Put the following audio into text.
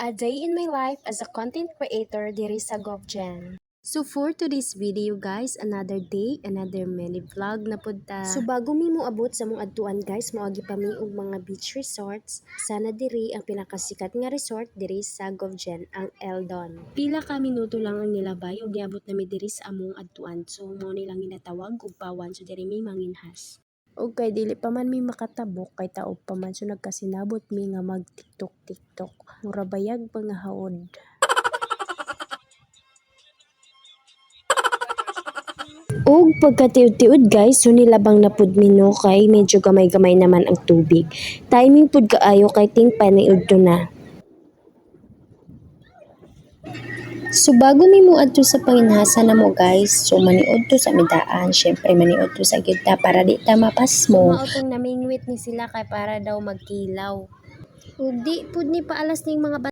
A day in my life as a content creator diri sa GovGen. So for today's video guys, another day, another mini vlog na punta. So bago mi mo abot sa mong adtuan guys, moagi pa mi og mga beach resorts. Sana diri ang pinakasikat nga resort diri sa GovGen, ang Eldon. Pila ka minuto lang ang nilabay ug giabot na mi diri sa among adtuan. So mo nilang ginatawag og pawan, so diri mi manginhas. Og kay dili pa man mi makatabok kay taog pa man, so nagkasinabot mi nga mag TikTok. Mura bayag mga haod. Og pagkatiud-tiud guys, so nilabang na pud mi no kay medyo gamay-gamay naman ang tubig. Timing pud kaayo kay ting paniud to na. So bago mi mo adto sa panginhasa na mo guys, so maniud to sa midaan, syempre maniud to sa gitna para di ta mapasmo. Mautong namingwit ni sila kay para daw magkilaw. Ug di pud ni paalas ning mga